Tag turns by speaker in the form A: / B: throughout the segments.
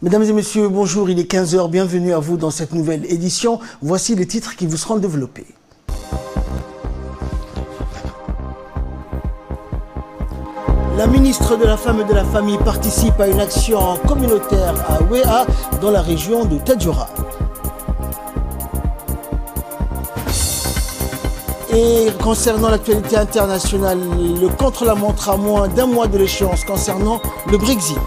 A: Mesdames et messieurs, bonjour, il est 15 h, bienvenue à vous dans cette nouvelle édition. Voici les titres qui vous seront développés. La ministre de la Femme et de la Famille participe à une action communautaire à Ouéa, dans la région de Tadjoura. Et concernant l'actualité internationale, le contre-la-montre à moins d'un mois de l'échéance concernant le Brexit.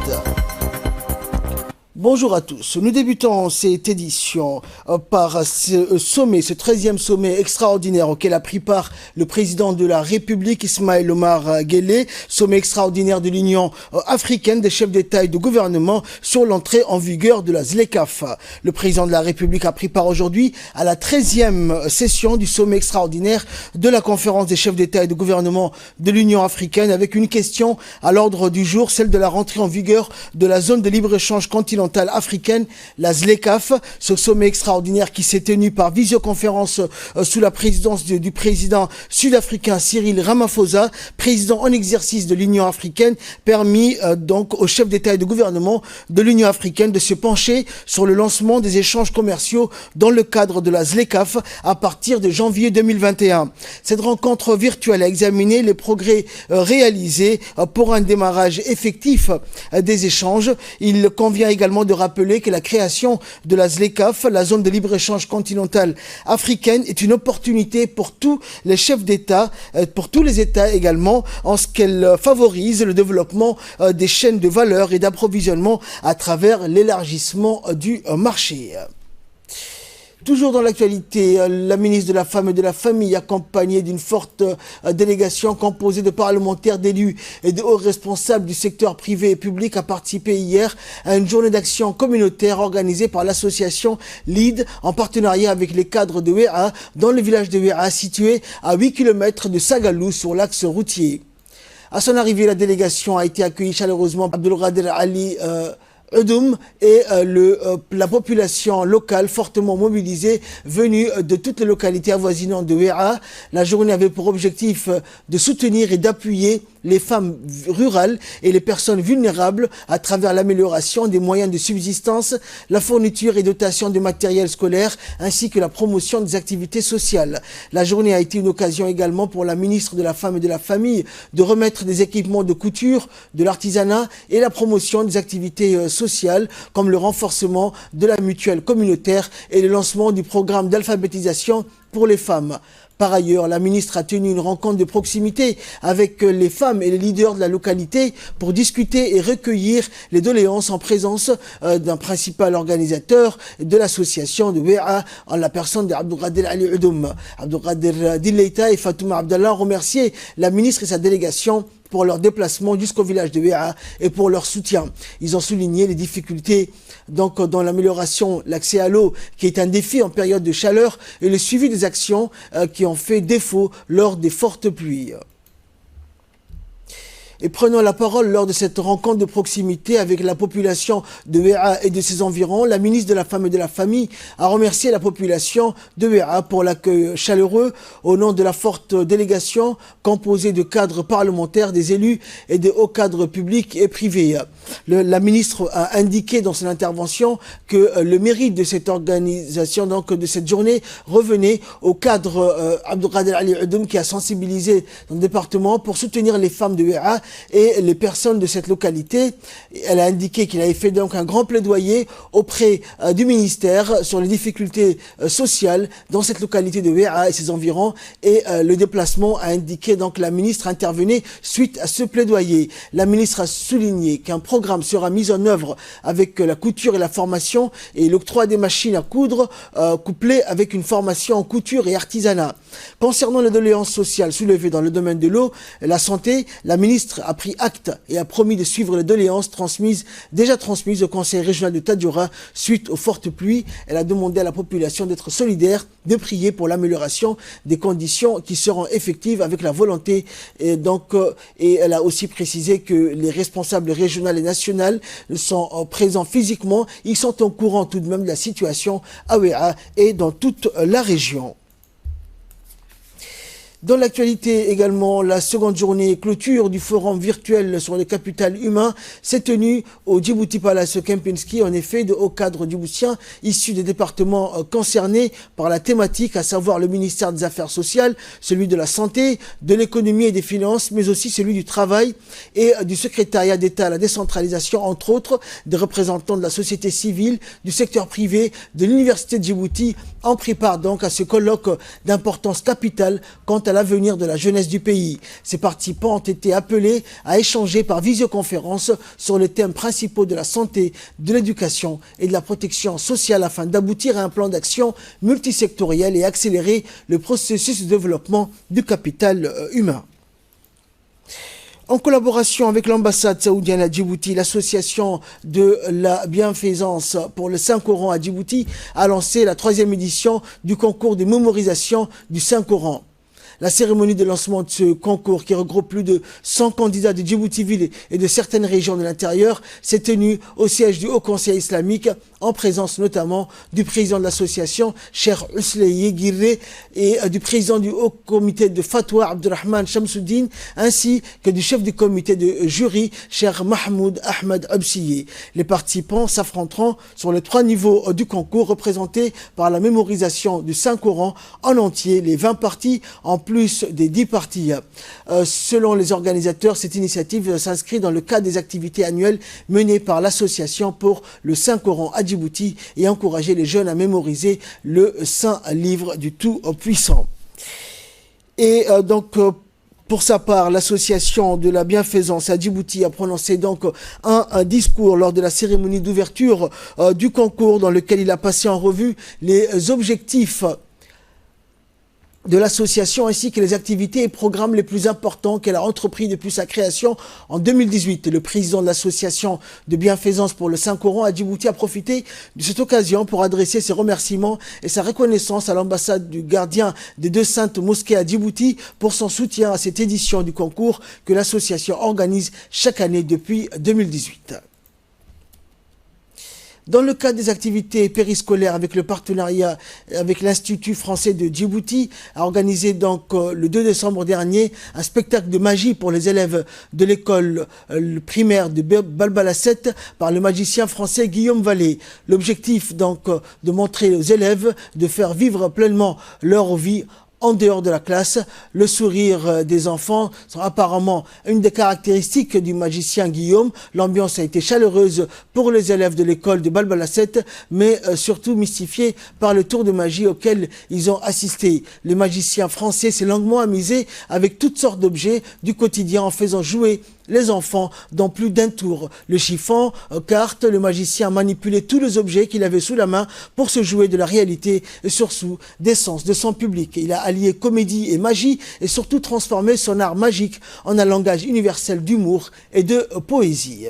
A: Bonjour à tous. Nous débutons cette édition par ce sommet, ce 13e sommet extraordinaire auquel a pris part le président de la République, Ismaël Omar Guelleh, sommet extraordinaire de l'Union africaine des chefs d'État et de gouvernement sur l'entrée en vigueur de la ZLECAf. Le président de la République a pris part aujourd'hui à la 13e session du sommet extraordinaire de la conférence des chefs d'État et de gouvernement de l'Union africaine avec une question à l'ordre du jour, celle de la rentrée en vigueur de la zone de libre-échange continentale africaine, la ZLECAf, ce sommet extraordinaire qui s'est tenu par visioconférence sous la présidence du président sud-africain Cyril Ramaphosa, président en exercice de l'Union africaine, permis donc aux chefs d'État et de gouvernement de l'Union africaine de se pencher sur le lancement des échanges commerciaux dans le cadre de la ZLECAf à partir de janvier 2021. Cette rencontre virtuelle a examiné les progrès réalisés pour un démarrage effectif des échanges. Il convient également de rappeler que la création de la ZLECAf, la zone de libre-échange continentale africaine, est une opportunité pour tous les chefs d'État, pour tous les États également, en ce qu'elle favorise le développement des chaînes de valeur et d'approvisionnement à travers l'élargissement du marché. Toujours dans l'actualité, la ministre de la Femme et de la Famille, accompagnée d'une forte délégation composée de parlementaires, d'élus et de hauts responsables du secteur privé et public, a participé hier à une journée d'action communautaire organisée par l'association LEAD en partenariat avec les cadres de Ouéa, dans le village de Ouéa, situé à 8 km de Sagalou sur l'axe routier. À son arrivée, la délégation a été accueillie chaleureusement par Abdelkader Ali Udoum et la population locale fortement mobilisée venue de toutes les localités avoisinantes de Ouéa. La journée avait pour objectif de soutenir et d'appuyer les femmes rurales et les personnes vulnérables à travers l'amélioration des moyens de subsistance, la fourniture et dotation de matériel scolaire ainsi que la promotion des activités sociales. La journée a été une occasion également pour la ministre de la Femme et de la Famille de remettre des équipements de couture, de l'artisanat et la promotion des activités sociales comme le renforcement de la mutuelle communautaire et le lancement du programme d'alphabétisation pour les femmes. Par ailleurs, la ministre a tenu une rencontre de proximité avec les femmes et les leaders de la localité pour discuter et recueillir les doléances en présence d'un principal organisateur de l'association de Ouéa, en la personne d'Abdelkader Ali Udoum. Abdelkader Dileita et Fatouma Abdallah ont remercié la ministre et sa délégation pour leur déplacement jusqu'au village de Ouéa et pour leur soutien. Ils ont souligné les difficultés donc dans l'amélioration, l'accès à l'eau qui est un défi en période de chaleur et le suivi des actions qui ont fait défaut lors des fortes pluies. Et prenant la parole lors de cette rencontre de proximité avec la population de Ouéa et de ses environs, la ministre de la Femme et de la Famille a remercié la population de Ouéa pour l'accueil chaleureux au nom de la forte délégation composée de cadres parlementaires, des élus et des hauts cadres publics et privés. La ministre a indiqué dans son intervention que le mérite de cette organisation, donc de cette journée, revenait au cadre Abdelkader Ali Udoum qui a sensibilisé dans le département pour soutenir les femmes de Ouéa et les personnes de cette localité. Elle a indiqué qu'il avait fait donc un grand plaidoyer auprès du ministère sur les difficultés sociales dans cette localité de Ouéa et ses environs, et le déplacement a indiqué donc la ministre intervenait suite à ce plaidoyer. La ministre a souligné qu'un programme sera mis en œuvre avec la couture et la formation et l'octroi des machines à coudre couplé avec une formation en couture et artisanat. Concernant les doléances sociales soulevées dans le domaine de l'eau, la santé, la ministre ministre a pris acte et a promis de suivre les doléances déjà transmises au conseil régional de Tadjoura suite aux fortes pluies. Elle a demandé à la population d'être solidaire, de prier pour l'amélioration des conditions qui seront effectives avec la volonté. Et elle a aussi précisé que les responsables régionaux et nationaux sont présents physiquement. Ils sont au courant tout de même de la situation à Ouéa et dans toute la région. Dans l'actualité également, la seconde journée clôture du forum virtuel sur le capital humain s'est tenue au Djibouti Palace Kempinski. En effet, de hauts cadres djiboutiens issus des départements concernés par la thématique, à savoir le ministère des Affaires sociales, celui de la santé, de l'économie et des finances, mais aussi celui du travail et du secrétariat d'État à la décentralisation, entre autres, des représentants de la société civile, du secteur privé, de l'université de Djibouti, en prépare donc à ce colloque d'importance capitale quant à l'avenir de la jeunesse du pays. Ces participants ont été appelés à échanger par visioconférence sur les thèmes principaux de la santé, de l'éducation et de la protection sociale afin d'aboutir à un plan d'action multisectoriel et accélérer le processus de développement du capital humain. En collaboration avec l'ambassade saoudienne à Djibouti, l'association de la bienfaisance pour le Saint-Coran à Djibouti a lancé la 3e édition du concours de mémorisation du Saint-Coran. La cérémonie de lancement de ce concours, qui regroupe plus de 100 candidats de Djibouti-Ville et de certaines régions de l'intérieur, s'est tenue au siège du Haut Conseil islamique, en présence notamment du président de l'association, Cheikh Usleye Girre, et du président du Haut Comité de Fatwa, Abdurrahman Shamsuddin, ainsi que du chef du comité de jury, Cheikh Mahmoud Ahmed Absiye. Les participants s'affronteront sur les 3 niveaux du concours, représentés par la mémorisation du Saint-Coran en entier, les 20 parties en plus des 10 parties. Selon les organisateurs, cette initiative s'inscrit dans le cadre des activités annuelles menées par l'association pour le Saint-Coran à Djibouti et encourager les jeunes à mémoriser le Saint Livre du Tout-Puissant. Et pour sa part, l'association de la bienfaisance à Djibouti a prononcé donc un discours lors de la cérémonie d'ouverture du concours, dans lequel il a passé en revue les objectifs de l'association ainsi que les activités et programmes les plus importants qu'elle a entrepris depuis sa création en 2018. Le président de l'association de bienfaisance pour le Saint-Coran à Djibouti a profité de cette occasion pour adresser ses remerciements et sa reconnaissance à l'ambassade du gardien des 2 saintes mosquées à Djibouti pour son soutien à cette édition du concours que l'association organise chaque année depuis 2018. Dans le cadre des activités périscolaires avec le partenariat avec l'Institut français de Djibouti, a organisé donc le 2 décembre dernier un spectacle de magie pour les élèves de l'école primaire de Balbala 7 par le magicien français Guillaume Vallée. L'objectif donc de montrer aux élèves de faire vivre pleinement leur vie en dehors de la classe. Le sourire des enfants sont apparemment une des caractéristiques du magicien Guillaume. L'ambiance a été chaleureuse pour les élèves de l'école de Balbala 7, mais surtout mystifiée par le tour de magie auquel ils ont assisté. Le magicien français s'est longuement amusé avec toutes sortes d'objets du quotidien en faisant jouer les enfants dans plus d'un tour. Le chiffon, carte, le magicien manipulait tous les objets qu'il avait sous la main pour se jouer de la réalité et surtout des sens de son public. Il a allié comédie et magie et surtout transformé son art magique en un langage universel d'humour et de poésie.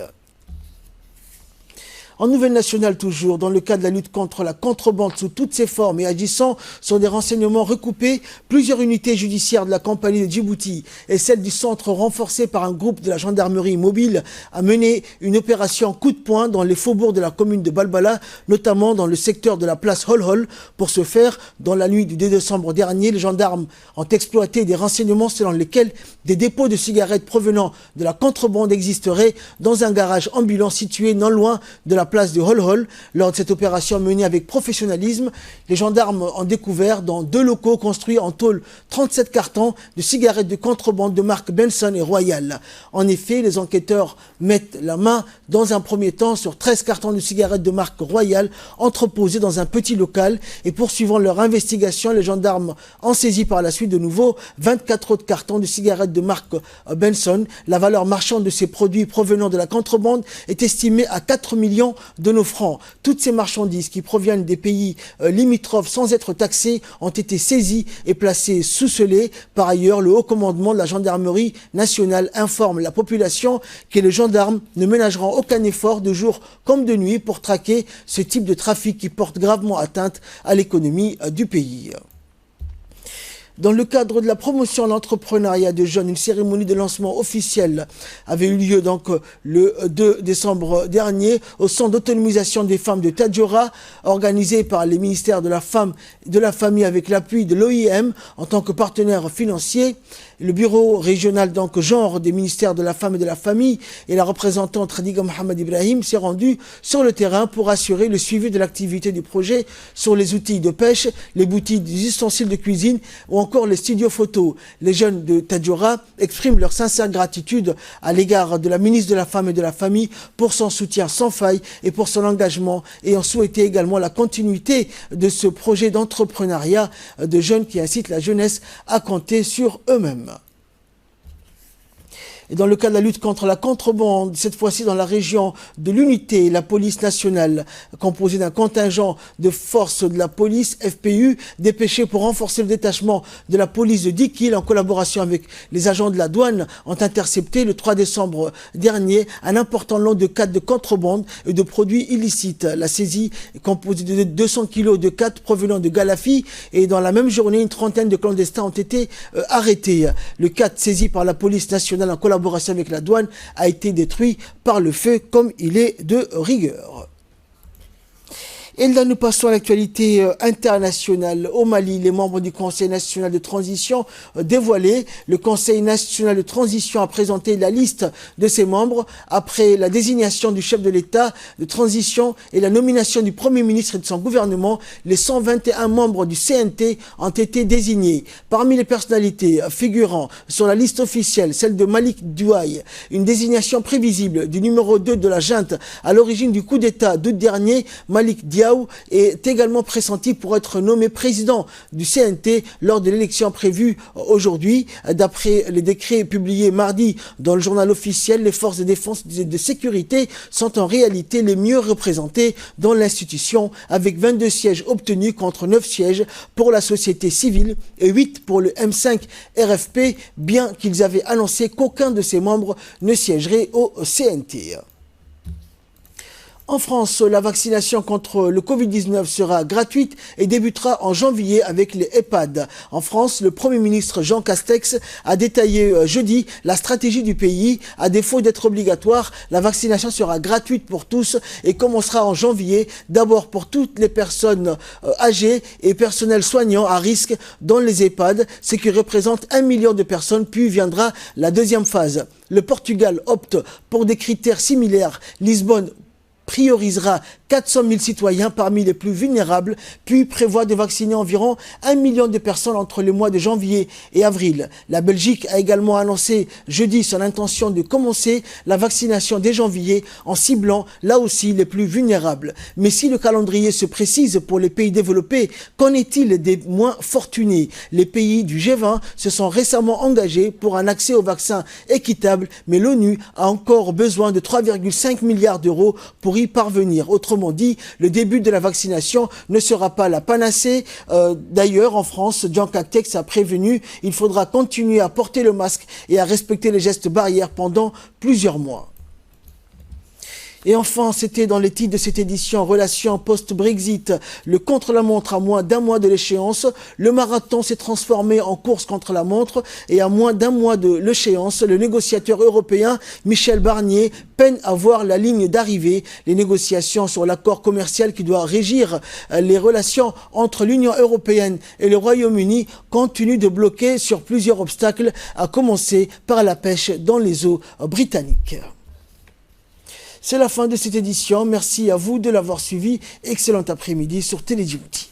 A: En nouvelle nationale toujours, dans le cadre de la lutte contre la contrebande sous toutes ses formes et agissant sur des renseignements recoupés, plusieurs unités judiciaires de la compagnie de Djibouti et celle du centre renforcée par un groupe de la gendarmerie mobile a mené une opération coup de poing dans les faubourgs de la commune de Balbala, notamment dans le secteur de la place Hol-Hol. Pour ce faire, dans la nuit du 2 décembre dernier, les gendarmes ont exploité des renseignements selon lesquels des dépôts de cigarettes provenant de la contrebande existeraient dans un garage ambulant situé non loin de la place de Hol-Hol. Lors de cette opération menée avec professionnalisme, les gendarmes ont découvert dans 2 locaux construits en tôle 37 cartons de cigarettes de contrebande de marque Benson et Royal. En effet, les enquêteurs mettent la main dans un premier temps sur 13 cartons de cigarettes de marque Royal entreposés dans un petit local et poursuivant leur investigation, les gendarmes ont saisi par la suite de nouveau 24 autres cartons de cigarettes de marque Benson. La valeur marchande de ces produits provenant de la contrebande est estimée à 4 millions millions de nos francs. Toutes ces marchandises qui proviennent des pays limitrophes sans être taxées ont été saisies et placées sous scellé. Par ailleurs, le haut commandement de la gendarmerie nationale informe la population que les gendarmes ne ménageront aucun effort de jour comme de nuit pour traquer ce type de trafic qui porte gravement atteinte à l'économie du pays. Dans le cadre de la promotion de l'entrepreneuriat de jeunes, une cérémonie de lancement officielle avait eu lieu donc le 2 décembre dernier au centre d'autonomisation des femmes de Tadjoura, organisé par les ministères de la Femme et de la Famille avec l'appui de l'OIM en tant que partenaire financier. Le bureau régional donc genre des ministères de la Femme et de la Famille et la représentante Khadiga Mohamed Ibrahim s'est rendu sur le terrain pour assurer le suivi de l'activité du projet sur les outils de pêche, les boutiques, les ustensiles de cuisine ou encore les studios photos. Les jeunes de Tadjoura expriment leur sincère gratitude à l'égard de la ministre de la Femme et de la Famille pour son soutien sans faille et pour son engagement et ont souhaité également la continuité de ce projet d'entrepreneuriat de jeunes qui incite la jeunesse à compter sur eux-mêmes. Et dans le cas de la lutte contre la contrebande, cette fois-ci dans la région de l'Unité, la police nationale, composée d'un contingent de forces de la police FPU, dépêché pour renforcer le détachement de la police de Dikil en collaboration avec les agents de la douane, ont intercepté le 3 décembre dernier un important lot de cannes de contrebande et de produits illicites. La saisie est composée de 200 kilos de cannes provenant de Galafi et dans la même journée, une trentaine de clandestins ont été arrêtés. Le cannes saisi par la police nationale en collaboration avec la douane a été détruit par le feu comme il est de rigueur. Et là, nous passons à l'actualité internationale. Au Mali, les membres du Conseil national de transition dévoilés. Le Conseil national de transition a présenté la liste de ses membres après la désignation du chef de l'État de transition et la nomination du Premier ministre et de son gouvernement. Les 121 membres du CNT ont été désignés. Parmi les personnalités figurant sur la liste officielle, celle de Malik Douaï, une désignation prévisible du numéro 2 de la junte à l'origine du coup d'État d'août dernier. Malik Diaw est également pressenti pour être nommé président du CNT lors de l'élection prévue aujourd'hui. D'après les décrets publiés mardi dans le journal officiel, les forces de défense et de sécurité sont en réalité les mieux représentées dans l'institution, avec 22 sièges obtenus contre 9 sièges pour la société civile et 8 pour le M5 RFP, bien qu'ils avaient annoncé qu'aucun de ses membres ne siégerait au CNT. En France, la vaccination contre le Covid-19 sera gratuite et débutera en janvier avec les EHPAD. En France, le Premier ministre Jean Castex a détaillé jeudi la stratégie du pays. À défaut d'être obligatoire, la vaccination sera gratuite pour tous et commencera en janvier, d'abord pour toutes les personnes âgées et personnels soignants à risque dans les EHPAD, ce qui représente 1 million de personnes, puis viendra la deuxième phase. Le Portugal opte pour des critères similaires. Lisbonne priorisera 400 000 citoyens parmi les plus vulnérables, puis prévoit de vacciner environ 1 million de personnes entre les mois de janvier et avril. La Belgique a également annoncé jeudi son intention de commencer la vaccination dès janvier en ciblant là aussi les plus vulnérables. Mais si le calendrier se précise pour les pays développés, qu'en est-il des moins fortunés? Les pays du G20 se sont récemment engagés pour un accès aux vaccins équitable, mais l'ONU a encore besoin de 3,5 milliards d'euros pour y parvenir. Autrement dit, le début de la vaccination ne sera pas la panacée. D'ailleurs, en France, Jean Castex a prévenu, il faudra continuer à porter le masque et à respecter les gestes barrières pendant plusieurs mois. Et enfin, c'était dans les titres de cette édition Relations post-Brexit, le contre-la-montre à moins d'un mois de l'échéance. Le marathon s'est transformé en course contre la montre et à moins d'un mois de l'échéance, le négociateur européen Michel Barnier peine à voir la ligne d'arrivée. Les négociations sur l'accord commercial qui doit régir les relations entre l'Union européenne et le Royaume-Uni continuent de bloquer sur plusieurs obstacles, à commencer par la pêche dans les eaux britanniques. C'est la fin de cette édition. Merci à vous de l'avoir suivi. Excellent après-midi sur Télé Djibouti.